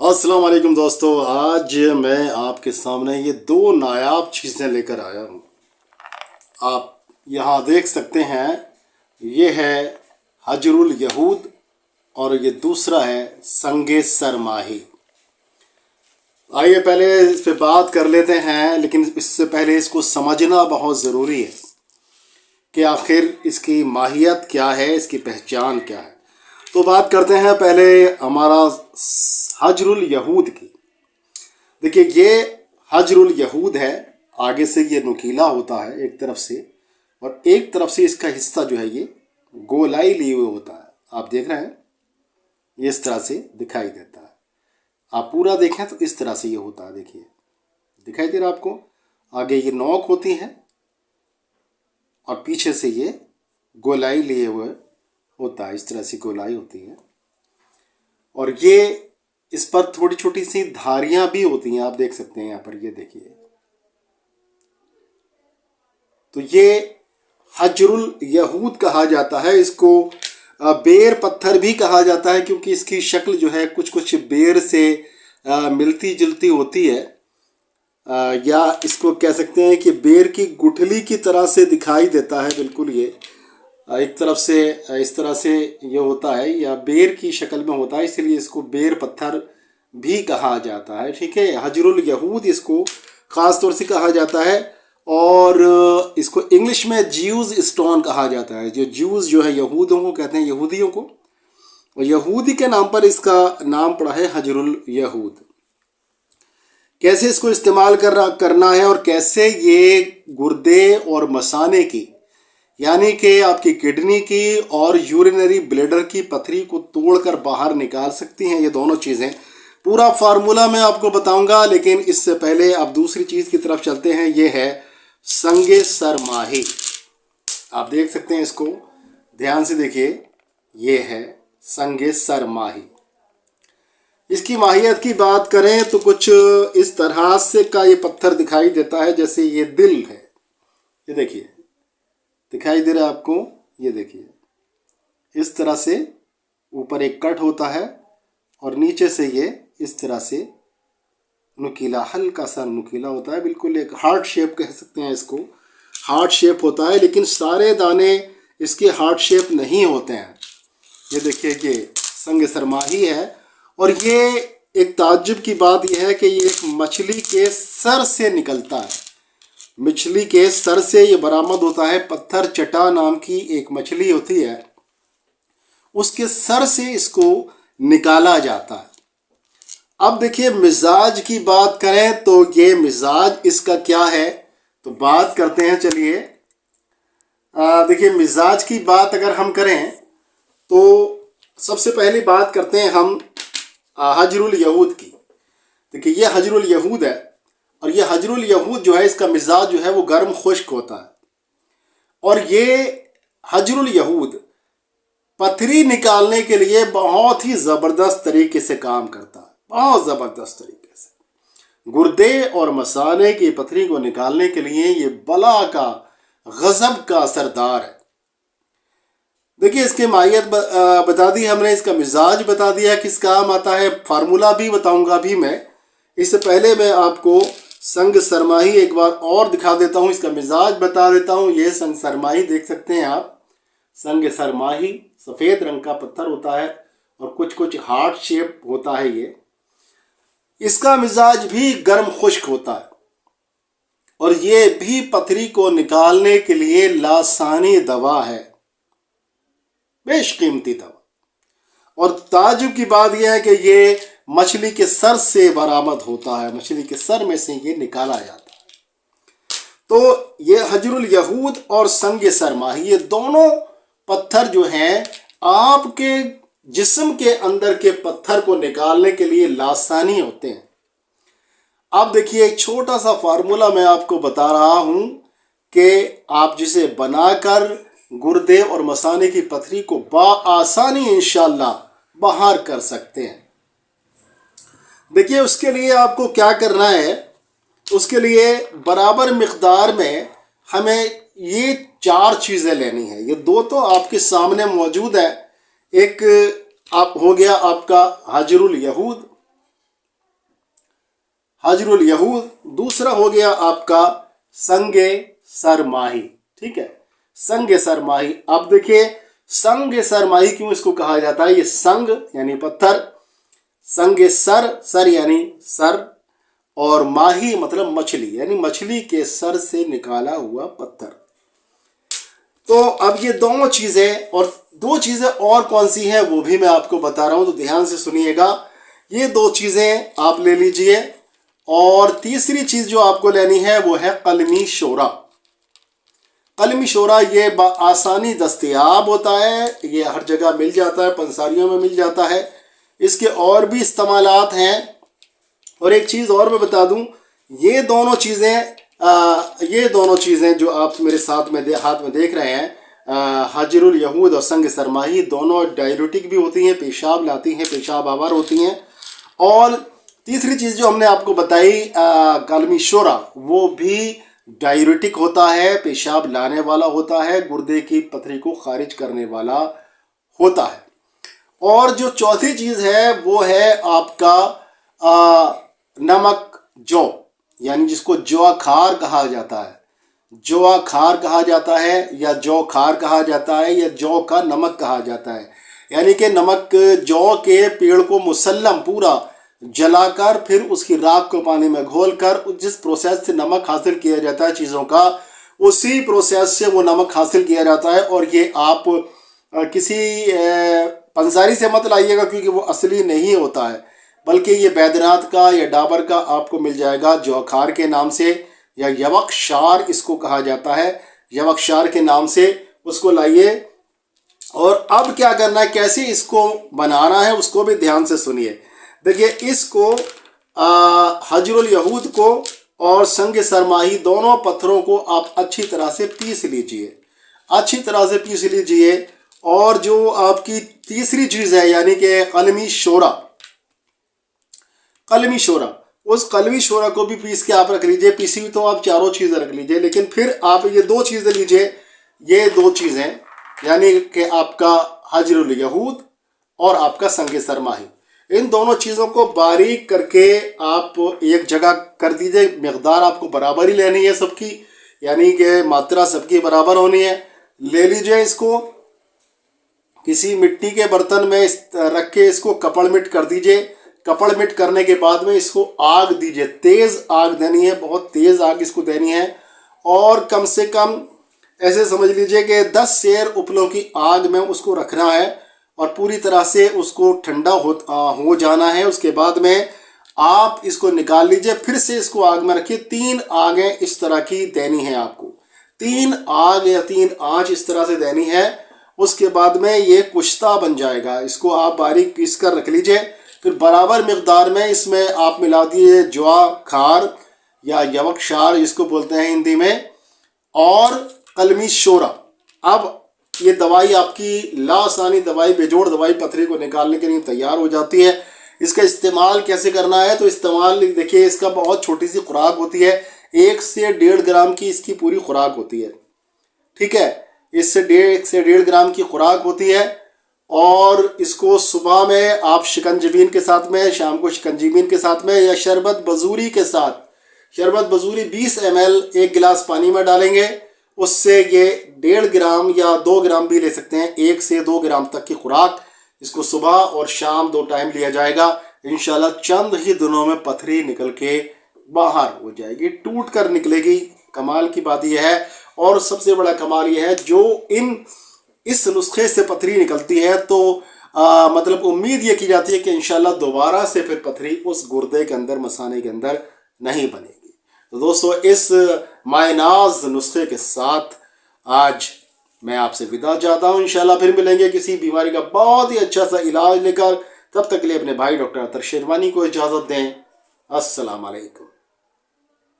अस्सलाम वालेकुम दोस्तों, आज मैं आपके सामने ये दो नायाब चीज़ें लेकर आया हूँ। आप यहाँ देख सकते हैं, ये है हजरुल यहूद और ये दूसरा है संगे सरमाही। आइए पहले इस पे बात कर लेते हैं, लेकिन इससे पहले इसको समझना बहुत ज़रूरी है कि आखिर इसकी माहियत क्या है, इसकी पहचान क्या है। तो बात करते हैं पहले हमारा हजरुल यहूद की। देखिए, ये हजरुल यहूद है, आगे से ये नुकीला होता है एक तरफ से, और एक तरफ से इसका हिस्सा जो है ये गोलाई लिए हुए होता है। आप देख रहे हैं, ये इस तरह से दिखाई देता है। आप पूरा देखें तो इस तरह से ये होता है। देखिए, दिखाई दे रहा है आपको। आगे ये नोक होती है और पीछे से ये गोलाई लिए हुए होता है। इस तरह से गोलाई होती है और ये इस पर थोड़ी छोटी सी धारियां भी होती हैं। आप देख सकते हैं यहाँ पर, ये देखिए। तो ये हजरुल यहूद कहा जाता है। इसको बेर पत्थर भी कहा जाता है, क्योंकि इसकी शक्ल जो है कुछ कुछ बेर से मिलती जुलती होती है, या इसको कह सकते हैं कि बेर की गुठली की तरह से दिखाई देता है। बिल्कुल ये एक तरफ से इस तरह से ये होता है, या बेर की शक्ल में होता है, इसलिए इसको बेर पत्थर भी कहा जाता है। ठीक है, हजरुल यहूद इसको ख़ास तौर से कहा जाता है, और इसको इंग्लिश में ज्यूज स्टोन कहा जाता है। जो ज्यूज जो है यहूदियों को कहते हैं, यहूदियों को, और यहूदी के नाम पर इसका नाम पड़ा है हजरुल यहूद। कैसे इसको इस्तेमाल करना है और कैसे ये गुर्दे और मसाने की, यानी कि आपकी किडनी की और यूरिनरी ब्लैडर की पथरी को तोड़कर बाहर निकाल सकती हैं, ये दोनों चीज़ें। पूरा फार्मूला मैं आपको बताऊंगा, लेकिन इससे पहले आप दूसरी चीज़ की तरफ चलते हैं। ये है संगे सरमाही। आप देख सकते हैं, इसको ध्यान से देखिए। ये है संगे सरमाही। इसकी माहियत की बात करें तो कुछ इस तरह से का ये पत्थर दिखाई देता है, जैसे ये दिल है। ये देखिए, दिखाई दे रहा है आपको। ये देखिए, इस तरह से ऊपर एक कट होता है और नीचे से ये इस तरह से नुकीला, हल्का सा नुकीला होता है। बिल्कुल एक हार्ट शेप कह सकते हैं इसको, हार्ट शेप होता है, लेकिन सारे दाने इसके हार्ट शेप नहीं होते हैं। ये देखिए, ये संग सरमाही है। और ये एक ताज्जुब की बात यह है कि ये एक मछली के सर से निकलता है। मछली के सर से ये बरामद होता है। पत्थर चटा नाम की एक मछली होती है, उसके सर से इसको निकाला जाता है। अब देखिए, मिजाज की बात करें तो ये मिजाज इसका क्या है, तो बात करते हैं। चलिए देखिए, मिजाज की बात अगर हम करें तो सबसे पहली बात करते हैं हम हजरुल यहूद की। देखिए, ये हजरुल यहूद है, और ये हजरुल यहूद जो है, इसका मिजाज जो है वो गर्म खुश्क होता है। और ये हजरुल यहूद पथरी निकालने के लिए बहुत ही ज़बरदस्त तरीके से काम करता है, बहुत ज़बरदस्त तरीके से। गुर्दे और मसाने की पथरी को निकालने के लिए ये बला का, गज़ब का सरदार है। देखिए, इसकी माहियत बता दी हमने, इसका मिजाज बता दिया किस काम आता है, फार्मूला भी बताऊंगा भी मैं। इससे पहले मैं आपको संग सरमाही एक बार और दिखा देता हूँ, इसका मिजाज बता देता हूँ। ये संग सरमाही देख सकते हैं आप। संग सरमाही सफ़ेद रंग का पत्थर होता है और कुछ कुछ हार्ट शेप होता है ये। इसका मिजाज भी गर्म खुश्क होता है, और ये भी पथरी को निकालने के लिए लासानी दवा है, बेशकीमती दवा। और ताजुब की बात यह है कि ये मछली के सर से बरामद होता है, मछली के सर में से ये निकाला जाता है। तो ये हजरुल यहूद और संग सरमाही, ये दोनों पत्थर जो हैं, आपके जिस्म के अंदर के पत्थर को निकालने के लिए लासानी होते हैं। अब देखिए, एक छोटा सा फार्मूला मैं आपको बता रहा हूं कि आप जिसे बनाकर गुर्दे और मसाने की पथरी को बाआसानी इंशाल्लाह बाहर कर सकते हैं। देखिए, उसके लिए आपको क्या करना है। उसके लिए बराबर मिक़दार में हमें ये 4 चीज़ें लेनी है। ये 2 तो आपके सामने मौजूद है। एक आप हो गया आपका हजरुल यहूद, हजरुल यहूद। दूसरा हो गया आपका संगे सरमाही, ठीक है, संगे सरमाही। अब देखिए संगे सरमाही क्यों इसको कहा जाता है, ये संग यानी पत्थर, संगे सर, सर यानी सर, और माही मतलब मछली, यानी मछली के सर से निकाला हुआ पत्थर। तो अब ये दोनों चीजें, और दो चीजें और कौन सी हैं वो भी मैं आपको बता रहा हूं, तो ध्यान से सुनिएगा। ये दो चीजें आप ले लीजिए, और तीसरी चीज जो आपको लेनी है वो है कलमी शोरा। कलमी शोरा ये आसानी दस्तयाब होता है, ये हर जगह मिल जाता है, पंसारियों में मिल जाता है। इसके और भी इस्तेमालात हैं। और एक चीज़ और मैं बता दूं, ये दोनों चीज़ें जो आप मेरे साथ में हाथ में देख रहे हैं, हजरुल यहूद और संग सरमाही, दोनों डाययूरेटिक भी होती हैं, पेशाब लाती हैं, पेशाब आवर होती हैं। और तीसरी चीज़ जो हमने आपको बताई कलमी शोरा, वो भी डाययूरेटिक होता है, पेशाब लाने वाला होता है, गुर्दे की पथरी को खारिज करने वाला होता है। और जो चौथी चीज़ है वो है आपका नमक जौ, यानी जिसको जौ खार कहा जाता है, जौ खार कहा जाता है, या जौ खार कहा जाता है, या जौ का नमक कहा जाता है। यानी कि नमक जौ के पेड़ को मुसल्लम पूरा जलाकर फिर उसकी राख को पानी में घोलकर जिस प्रोसेस से नमक हासिल किया जाता है चीज़ों का, उसी प्रोसेस से वो नमक हासिल किया जाता है। और ये आप किसी पंसारी से मत लाइएगा, क्योंकि वो असली नहीं होता है, बल्कि ये बैद्यनाथ का या डाबर का आपको मिल जाएगा जौखार के नाम से, या यवकशार इसको कहा जाता है, यवकशार के नाम से उसको लाइए। और अब क्या करना है, कैसे इसको बनाना है उसको भी ध्यान से सुनिए। देखिए इसको हजरुल यहूद को और संग सरमाही दोनों पत्थरों को आप अच्छी तरह से पीस लीजिए, अच्छी तरह से पीस लीजिए। और जो आपकी तीसरी चीज़ है यानी कि कलमी शोरा, कलमी शोरा, उस कलमी शोरा को भी पीस के आप रख लीजिए। पीसी हुई तो आप चारों चीज़ें रख लीजिए, लेकिन फिर आप ये दो चीज़ें लीजिए, ये दो चीज़ें यानी कि आपका हजरुल यहूद और आपका संग सरमाही, इन दोनों चीज़ों को बारीक करके आप एक जगह कर दीजिए। मकदार आपको बराबर ही लेनी है सबकी, यानी कि मात्रा सबकी बराबर होनी है। ले लीजिए इसको किसी मिट्टी के बर्तन में रख के इसको कपड़मिट कर दीजिए। कपड़मिट करने के बाद में इसको आग दीजिए, तेज़ आग देनी है, बहुत तेज़ आग इसको देनी है। और कम से कम ऐसे समझ लीजिए कि 10 सेर उपलों की आग में उसको रखना है, और पूरी तरह से उसको ठंडा हो जाना है। उसके बाद में आप इसको निकाल लीजिए, फिर से इसको आग में रखिए। 3 आगें इस तरह की देनी है आपको, 3 आग या 3 आंच इस तरह से देनी है। उसके बाद में ये कुश्ता बन जाएगा। इसको आप बारीक पीस कर रख लीजिए। फिर बराबर मकदार में इसमें आप मिला दिए ज्वा खार या यवकशार जिसको बोलते हैं हिंदी में, और कलमी शोरा। अब ये दवाई आपकी लासानी दवाई, बेजोड़ दवाई पथरी को निकालने के लिए तैयार हो जाती है। इसका इस्तेमाल कैसे करना है, तो इस्तेमाल देखिए, इसका बहुत छोटी सी खुराक होती है, 1 से 1.5 ग्राम की इसकी पूरी खुराक होती है, ठीक है। इससे 1 से 1.5 ग्राम की खुराक होती है। और इसको सुबह में आप शिकंजीबीन के साथ में, शाम को शिकंजीबीन के साथ में, या शरबत बजूरी के साथ, शरबत बजूरी 20 ml 1 गिलास पानी में डालेंगे, उससे ये 1.5 ग्राम या 2 ग्राम भी ले सकते हैं, 1 से 2 ग्राम तक की खुराक इसको सुबह और शाम 2 टाइम लिया जाएगा। इंशाल्लाह चंद ही दिनों में पथरी निकल के बाहर हो जाएगी, टूट कर निकलेगी। कमाल की बात यह है, और सबसे बड़ा कमाल यह है, जो इस नुस्खे से पथरी निकलती है तो मतलब उम्मीद ये की जाती है कि इंशाल्लाह दोबारा से फिर पथरी उस गुर्दे के अंदर, मसाने के अंदर नहीं बनेगी। तो दोस्तों, इस मायनाज नुस्खे के साथ आज मैं आपसे विदा चाहता हूँ। इंशाल्लाह फिर मिलेंगे किसी बीमारी का बहुत ही अच्छा सा इलाज लेकर। तब तक के लिए अपने भाई डॉक्टर अतर शेरवानी को इजाज़त दें। अस्सलाम वालेकुम।